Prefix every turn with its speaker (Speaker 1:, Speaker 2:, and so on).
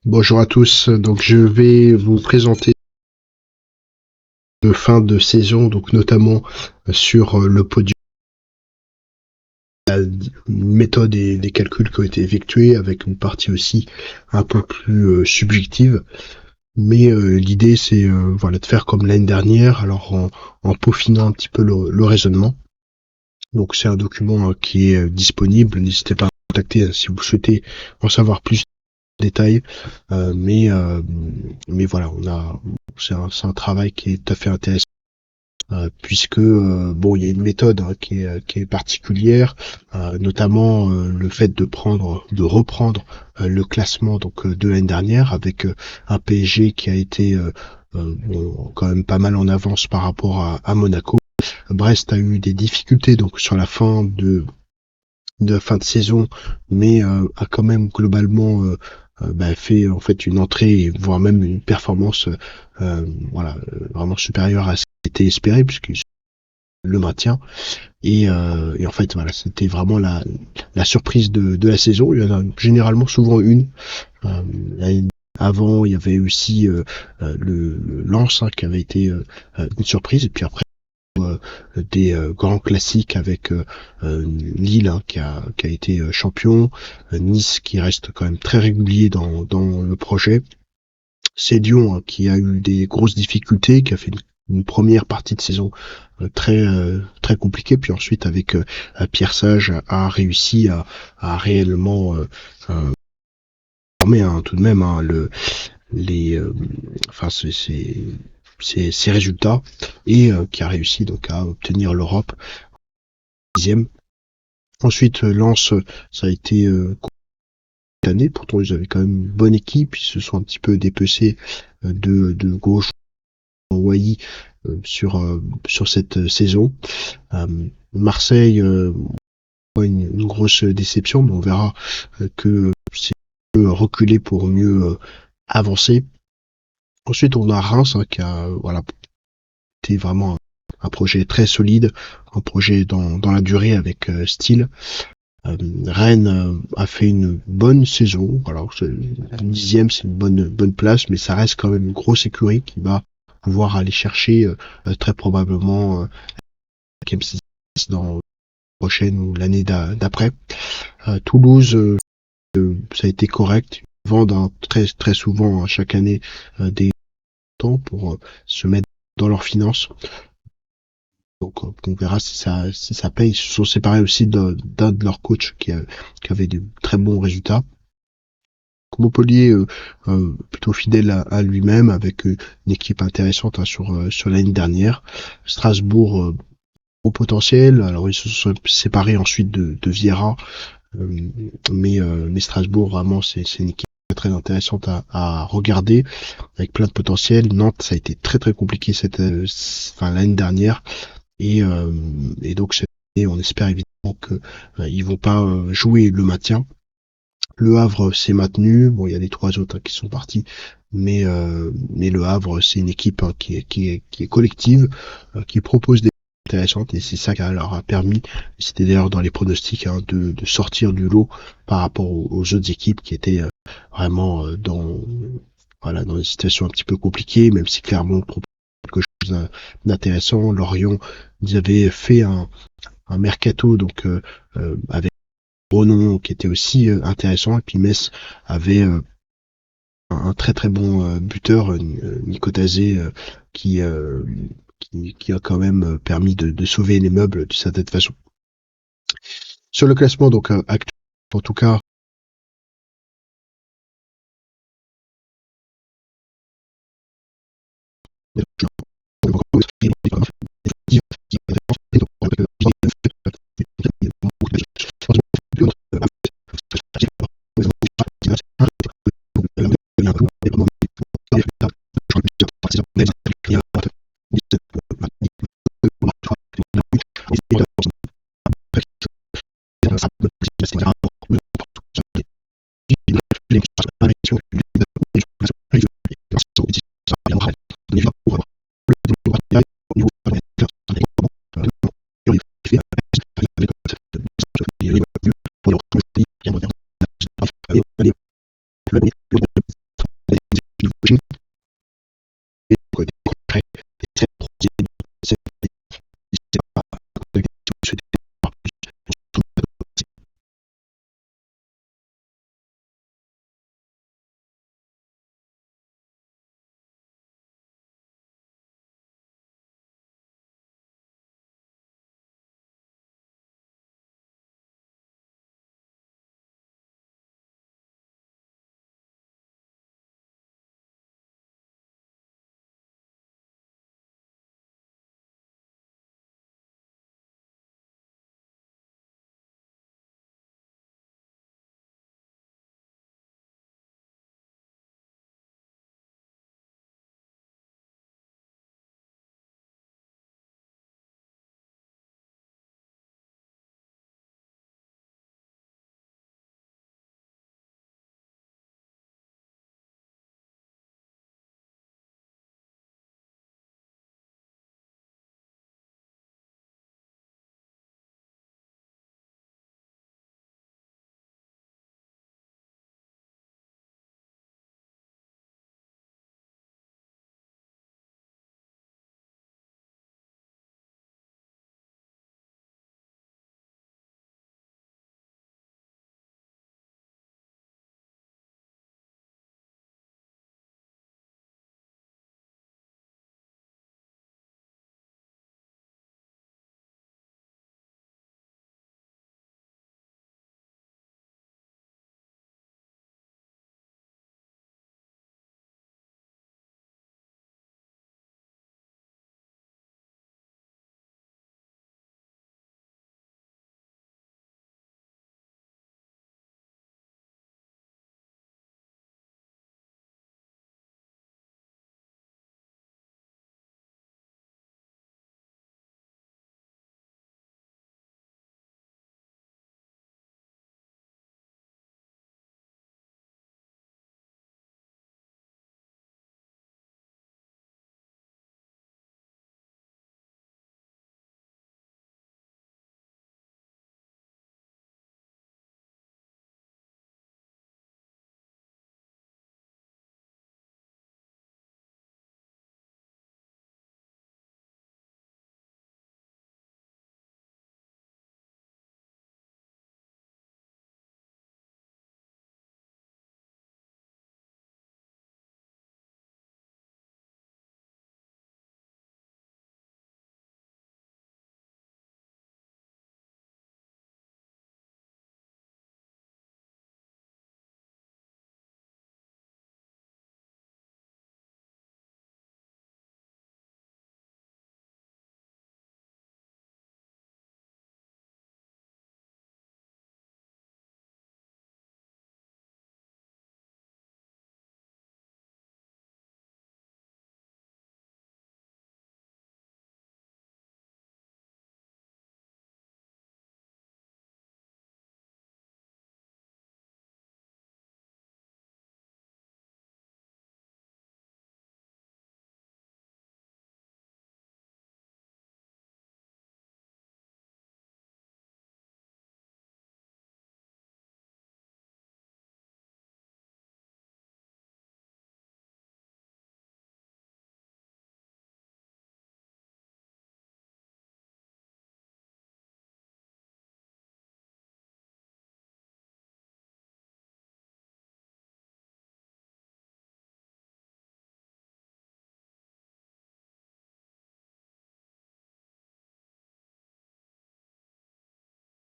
Speaker 1: Bonjour à tous, donc je vais vous présenter de fin de saison, donc notamment sur le podium, la méthode et les calculs qui ont été effectués, avec une partie aussi un peu plus subjective. Mais l'idée c'est voilà de faire comme l'année dernière, alors en peaufinant un petit peu le raisonnement. Donc c'est un document qui est disponible, n'hésitez pas à me contacter si vous souhaitez en savoir plus en détail. Euh, mais euh, mais voilà, c'est un travail qui est tout à fait intéressant. Puisque bon, il y a une méthode qui est particulière, notamment le fait de reprendre le classement donc de l'année dernière avec un PSG qui a été bon, quand même pas mal en avance par rapport à Monaco. Brest a eu des difficultés donc sur la fin de saison, mais a quand même globalement fait en fait une entrée, voire même une performance voilà vraiment supérieure à ce qui était espéré, puisque le maintien. Et en fait, voilà, c'était vraiment la surprise de la saison. Il y en a généralement souvent une. Euh, Avant, il y avait aussi le Lens qui avait été une surprise. Et puis après, euh, des grands classiques avec Lille qui a été champion, Nice qui reste quand même très régulier dans le projet. C'est Lyon qui a eu des grosses difficultés, qui a fait une première partie de saison très compliquée, puis ensuite avec Pierre Sage a réussi à réellement former tout de même les enfin ces résultats, et qui a réussi donc à obtenir l'Europe dixième. Ensuite Lens, ça a été cette année, pourtant ils avaient quand même une bonne équipe, ils se sont un petit peu dépecés de gauche Wai sur cette saison. Marseille, une grosse déception, mais on verra que c'est reculer pour mieux avancer. Ensuite, on a Reims qui a voilà été vraiment un projet très solide, un projet dans la durée avec style. Rennes a fait une bonne saison. Alors, dixième, c'est une bonne place, mais ça reste quand même une grosse écurie qui va pouvoir aller chercher très probablement KM6 dans la prochaine ou l'année d'après. Toulouse, ça a été correct. Ils vendent très souvent chaque année des temps pour se mettre dans leurs finances. Donc on verra si ça paye. Ils se sont séparés aussi d'un de leurs coachs qui avait de très bons résultats. Montpellier plutôt fidèle à lui-même, avec une équipe intéressante sur l'année dernière. Strasbourg au potentiel. Alors ils se sont séparés ensuite de Vieira, mais Strasbourg vraiment c'est une équipe très intéressante à regarder, avec plein de potentiel. Nantes, ça a été très compliqué l'année dernière, et donc cette année on espère évidemment que ils vont pas jouer le maintien. Le Havre s'est maintenu. Bon, il y a les trois autres qui sont partis, mais le Havre, c'est une équipe qui est collective, qui propose des choses intéressantes, et c'est ça qui leur a permis, c'était d'ailleurs dans les pronostics, de sortir du lot par rapport aux autres équipes qui étaient vraiment dans une situation un petit peu compliquée, même si Clermont propose quelque chose d'intéressant. Lorient, ils avaient fait un mercato donc avec Renom qui était aussi intéressant, et puis Metz avait un très bon buteur, Nicotazé, qui, euh, qui a quand même permis de sauver les meubles d'une certaine façon. Sur le classement donc actuel, en tout cas,